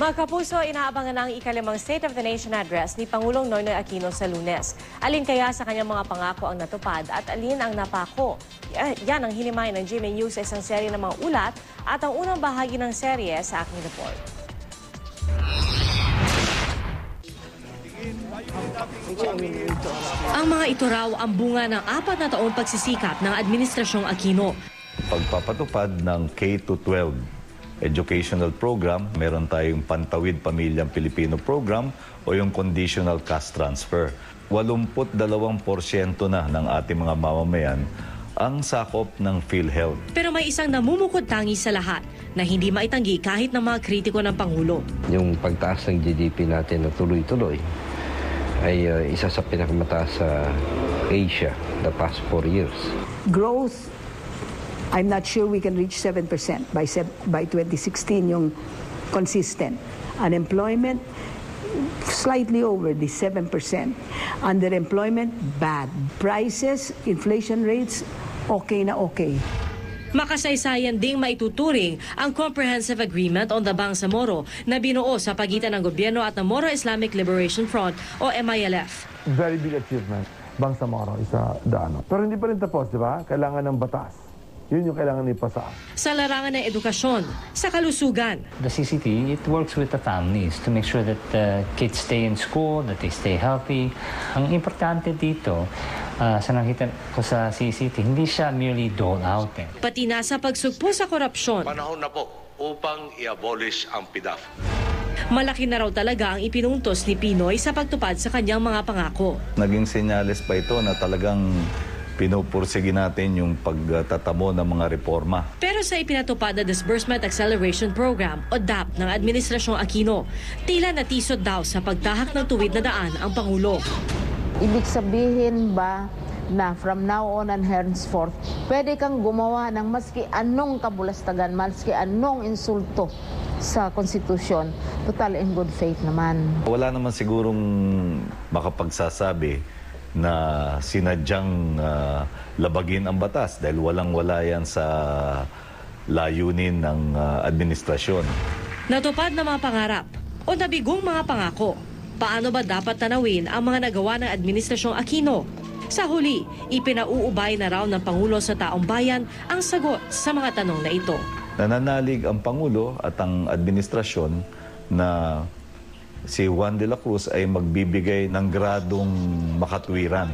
Mga kapuso, inaabangan na ang ikalimang State of the Nation address ni Pangulong Noynoy Aquino sa Lunes. Alin kaya sa kanyang mga pangako ang natupad at alin ang napako? Yan ang hinimay ng GMA News sa isang serye ng mga ulat at ang unang bahagi ng serye sa aking report. Ang mga ito raw ang bunga ng 4 na taong pagsisikap ng Administrasyong Aquino. Pagpapatupad ng K-12 educational program, meron tayong Pantawid Pamilyang Pilipino program o yung conditional cash transfer. 82% na ng ating mga mamamayan ang sakop ng PhilHealth. Pero may isang namumukod-tangi sa lahat na hindi maitanggi kahit ng mga kritiko ng Pangulo. Yung pagtaas ng GDP natin na tuloy-tuloy ay isa sa pinakamataas sa Asia the past 4 years. Growth, I'm not sure we can reach 7% by 2016, yung consistent. Unemployment, slightly over the 7%. Underemployment, bad. Prices, inflation rates, okay na okay. Makasaysayan ding maituturing ang Comprehensive Agreement on the Bangsamoro na binuo sa pagitan ng gobyerno at ng Moro Islamic Liberation Front o MILF. Very big achievement. Bangsamoro isa daan. Pero hindi pa rin tapos, di ba? Kailangan ng batas. Yun yung kailangan ipasa. Sa larangan ng edukasyon, sa kalusugan. The CCT, it works with the families to make sure that the kids stay in school, that they stay healthy. Ang importante dito, sa nakita ko sa CCT, hindi siya merely dole out. Pati na sa pagsugpo sa korupsyon. Panahon na po upang i-abolish ang PDAF. Malaki na raw talaga ang ipinuntos ni Pinoy sa pagtupad sa kanyang mga pangako. Naging senyales pa ito na talagang pinupursige natin yung pagtatamo ng mga reforma. Pero sa ipinatupad na Disbursement Acceleration Program o DAP ng Administrasyong Aquino, tila natisod daw sa pagtahak ng tuwid na daan ang Pangulo. Ibig sabihin ba na from now on and henceforth, pwede kang gumawa ng maski anong kabulastagan, maski anong insulto sa konstitusyon, total in good faith naman. Wala naman sigurong makapagsasabi na sinadyang labagin ang batas dahil walang-wala yan sa layunin ng administrasyon. Natupad na mga pangarap o nabigong mga pangako. Paano ba dapat tanawin ang mga nagawa ng Administrasyong Aquino? Sa huli, ipinauubay na raw ng Pangulo sa taong bayan ang sagot sa mga tanong na ito. Nananalig ang Pangulo at ang administrasyon na si Juan de la Cruz ay magbibigay ng gradong makatwiran